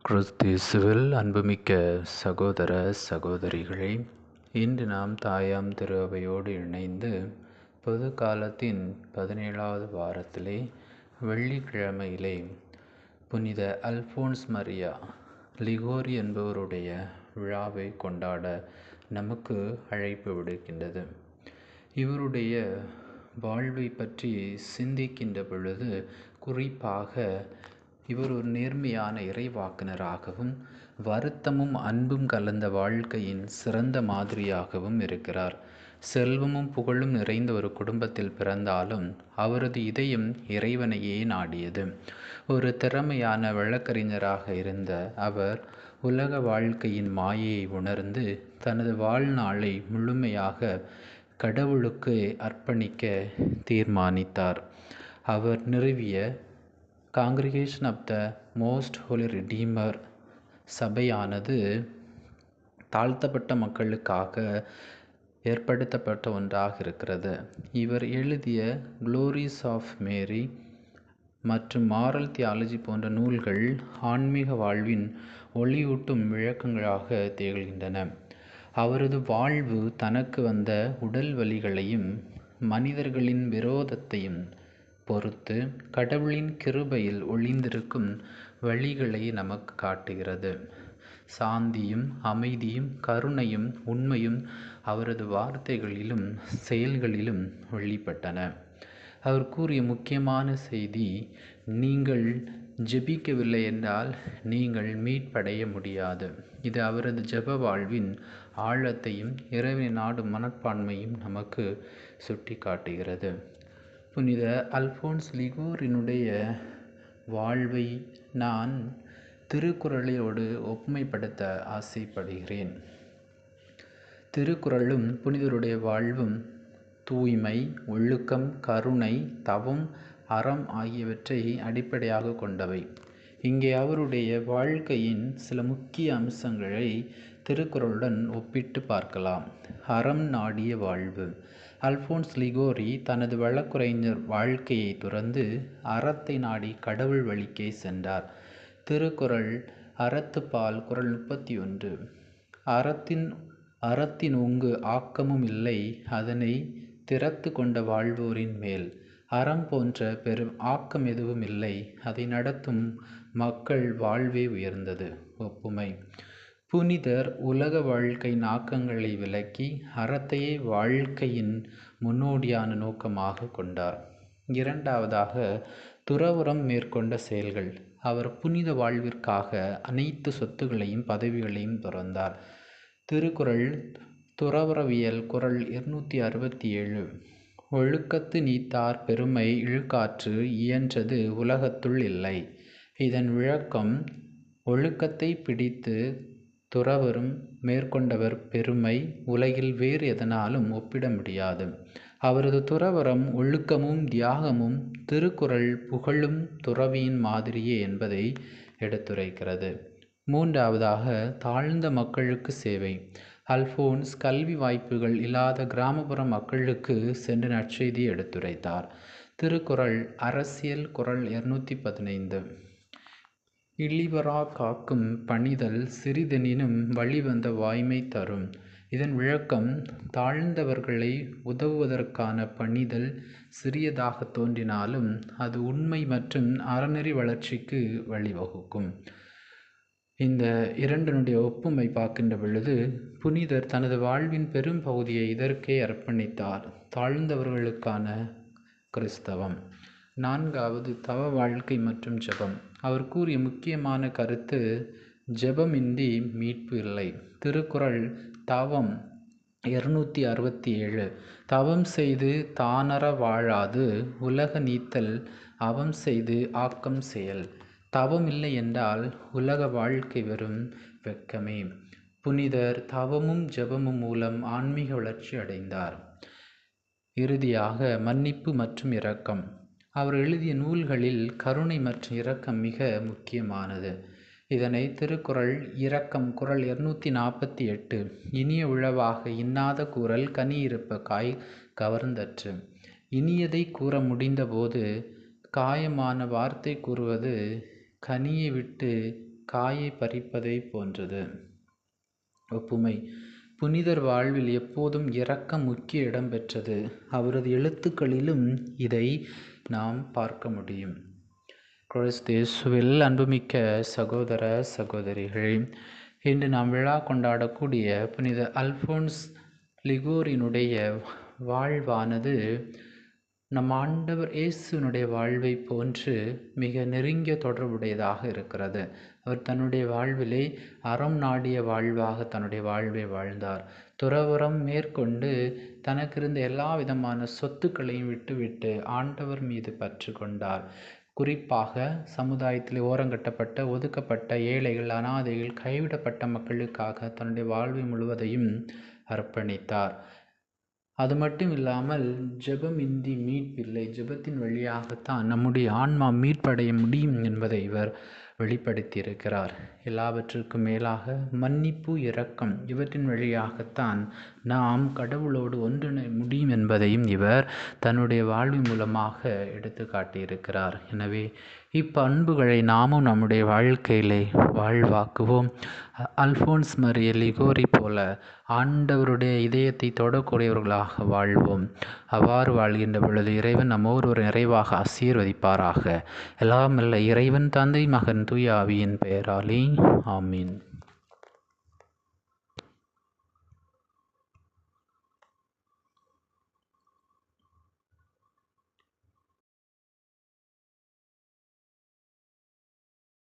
கிறிஸ்து-இயேசுவில் அன்புமிக்க சகோதர சகோதரிகளே, இன்று நாம் தாயாம் திரு அவையோடு இணைந்து பொது காலத்தின் 17வது வாரத்திலே வெள்ளிக்கிழமையிலே புனித அல்போன்ஸ் மரியா லிகோரி என்பவருடைய விழாவை கொண்டாட நமக்கு அழைப்பு விடுக்கின்றது. இவருடைய வாழ்வை பற்றி சிந்திக்கின்ற பொழுது குறிப்பாக இவர் ஒரு நேர்மையான இறைவாக்கினராகவும் வருத்தமும் அன்பும் கலந்த வாழ்க்கையின் சிறந்த மாதிரியாகவும் இருக்கிறார். செல்வமும் புகழும் நிறைந்த ஒரு குடும்பத்தில் பிறந்தாலும் அவரது இதயம் இறைவனையே நாடியது. ஒரு திறமையான வழக்கறிஞராக இருந்த அவர் உலக வாழ்க்கையின் மாயையை உணர்ந்து தனது வாழ்நாளை முழுமையாக கடவுளுக்கு அர்ப்பணிக்க தீர்மானித்தார். அவர் நிறுவிய congregation of the most holy redeemer சபையானது தாழ்த்தப்பட்ட மக்களுக்காக ஏற்படுத்தப்பட்ட ஒன்றாக இருக்கிறது. இவர் எழுதிய க்ளோரிஸ் ஆஃப் மேரி மற்றும் மாரல் தியாலஜி போன்ற நூல்கள் ஆன்மீக வாழ்வின் ஒளியூட்டும் விளக்கங்களாக திகழ்கின்றன. அவரது வாழ்வு தனக்கு வந்த உடல் வலிகளையும் மனிதர்களின் விரோதத்தையும் பொறுத்து கடவுளின் கிருபையில் ஒளிந்திருக்கும் வழிகளை நமக்கு காட்டுகிறது. சாந்தியும் அமைதியும் கருணையும் உண்மையும் அவரது வார்த்தைகளிலும் செயல்களிலும் வெளிப்பட்டன. அவர் கூறிய முக்கியமான செய்தி, நீங்கள் ஜெபிக்கவில்லை என்றால் நீங்கள் மீட்படைய முடியாது. இது அவரது ஜெப வாழ்வின் ஆழத்தையும் இறைவனை நாடும் மனப்பான்மையும் நமக்கு சுட்டி காட்டுகிறது. புனித அல்போன்ஸ் லிகோரினுடைய வாழ்வை நான் திருக்குறளோடு ஒப்புமைப்படுத்த ஆசைப்படுகிறேன். திருக்குறளும் புனிதருடைய வாழ்வும் தூய்மை, ஒழுக்கம், கருணை, தவம், அறம் ஆகியவற்றை அடிப்படையாக கொண்டவை. இங்கே அவருடைய வாழ்க்கையின் சில முக்கிய அம்சங்களை திருக்குறளுடன் ஒப்பிட்டு பார்க்கலாம். அறம் நாடிய வாழ்வு. அல்போன்ஸ் லிகோரி தனது வழக்குரைஞர் வாழ்க்கையை துறந்து அறத்தை நாடி கடவுள் வழிக்கே சென்றார். திருக்குறள் அறத்துப்பால் குறள் 31. அறத்தின் ஒங்கு ஆக்கமும் இல்லை, அதனை திறத்து கொண்ட வாழ்வோரின் மேல். அறம் போன்ற பெரும் ஆக்கம் எதுவும் இல்லை, அதை நடத்தும் மக்கள் வாழ்வே உயர்ந்தது. ஒப்புமை. புனிதர் உலக வாழ்க்கையின் ஆக்கங்களை விலக்கி அறத்தையே வாழ்க்கையின் முன்னோடியான நோக்கமாக கொண்டார். இரண்டாவதாக, துறவறம் மேற்கொண்ட செயல்கள். அவர் புனித வாழ்விற்காக அனைத்து சொத்துக்களையும் பதவிகளையும் துறந்தார். திருக்குறள் துறவறவியல் குறள் 267. ஒழுக்கத்து நீத்தார் பெருமை இழுக்காற்று இயன்றது உலகத்துள் இல்லை. இதன் விளக்கம், ஒழுக்கத்தை பிடித்து துறவறம் மேற்கொண்டவர் பெருமை உலகில் வேறு எதனாலும் ஒப்பிட முடியாது. அவரது துறவறம் ஒழுக்கமும் தியாகமும் திருக்குறள் புகழும் துறவியின் மாதிரியே என்பதை எடுத்துரைக்கிறது. மூன்றாவதாக, தாழ்ந்த மக்களுக்கு சேவை. அல்போன்ஸ் கல்வி வாய்ப்புகள் இல்லாத கிராமப்புற மக்களுக்கு சென்று நற்செய்தியை எடுத்துரைத்தார். திருக்குறள் அரசியல் குறள் 215. இழிவரா காக்கும் பணிதல் சிறிதெனினும் வழிவந்த வாய்மை தரும். இதன் விளக்கம், தாழ்ந்தவர்களை உதவுவதற்கான பணிதல் சிறியதாக தோன்றினாலும் அது உண்மை மற்றும் அறநெறி வளர்ச்சிக்கு வழிவகுக்கும். இந்த இரண்டினுடைய ஒப்புமை பார்க்கின்ற பொழுது புனிதர் தனது வாழ்வின் பெரும் பகுதியை இதற்கே அர்ப்பணித்தார். தாழ்ந்தவர்களுக்கான கிறிஸ்தவம். நான்காவது, தவ வாழ்க்கை மற்றும் ஜெபம். அவர் கூறிய முக்கியமான கருத்து, ஜெபமின்றி மீட்பு இல்லை. திருக்குறள் தவம் 267. தவம் செய்து தானற வாழாது உலக நீத்தல் அவம் செய்து ஆக்கம் செயல். தவம் இல்லை என்றால் உலக வாழ்க்கை வெறும் வெட்கமே. புனிதர் தவமும் ஜெபமும் மூலம் ஆன்மீக வளர்ச்சி அடைந்தார். இறுதியாக, மன்னிப்பு மற்றும் இரக்கம். அவர் எழுதிய நூல்களில் கருணை மற்றும் இரக்கம் மிக முக்கியமானது. இதனை திருக்குறள் இரக்கம் குறள் 248. இனிய உளவாக இன்னாத கூறல் கனி இருப்ப காய் கவர்ந்தற்று. இனியதை கூற முடிந்த போது காயமான வார்த்தை கூறுவது கனியை விட்டு காயை பறிப்பதை போன்றது. ஒப்புமை: புனிதர் வாழ்வில் எப்போதும் இரக்கம் முக்கிய இடம் பெற்றது. அவரது எழுத்துக்களிலும் இதை நாம் பார்க்க முடியும். கிறிஸ்து இயேசுவில் அன்புமிக்க சகோதர சகோதரிகள், இன்று நாம் விழா கொண்டாடக்கூடிய புனித அல்போன்ஸ் லிகோரினுடைய வாழ்வானது நம் ஆண்டவர் இயேசுனுடைய வாழ்வை போன்று மிக நெருங்கிய தொடர்புடையதாக இருக்கிறது. அவர் தன்னுடைய வாழ்விலே அறம் நாடிய வாழ்வாக தன்னுடைய வாழ்வை வாழ்ந்தார். துறவறம் மேற்கொண்டு தனக்கு இருந்த எல்லா விதமான சொத்துக்களையும் விட்டுவிட்டு ஆண்டவர் மீது பற்று கொண்டார். குறிப்பாக சமுதாயத்தில் ஓரங்கட்டப்பட்ட, ஒதுக்கப்பட்ட ஏழைகள், அனாதைகள், கைவிடப்பட்ட மக்களுக்காக தன்னுடைய வாழ்வை முழுவதையும் அர்ப்பணித்தார். அது மட்டும் இல்லாமல் ஜெபமின்றி மீட்பில்லை, ஜெபத்தின் வழியாகத்தான் நம்முடைய ஆன்மா மீட்படைய முடியும் என்பதை இவர் வெளிப்படுத்தியிருக்கிறார். எல்லாவற்றுக்கும் மேலாக மன்னிப்பு, இரக்கம் இவற்றின் வழியாகத்தான் நாம் கடவுளோடு ஒன்றிணை முடியும் என்பதையும் இவர் தன்னுடைய வாழ்வின் மூலமாக எடுத்து காட்டியிருக்கிறார். எனவே இப்பண்புகளை நாமும் நம்முடைய வாழ்க்கையிலே வாழ்வாக்குவோம். அல்போன்ஸ் மரிய லிகோரி போல ஆண்டவருடைய இதயத்தை தொடக்கூடியவர்களாக வாழ்வோம். அவ்வாறு வாழ்கின்ற பொழுது இறைவன் நம்மோடு ஒரு நிறைவாக ஆசீர்வதிப்பாராக. எல்லாம் வல்ல இறைவன், தந்தை, மகன், தூய ஆவியின் பெயராலே ஆமீன்.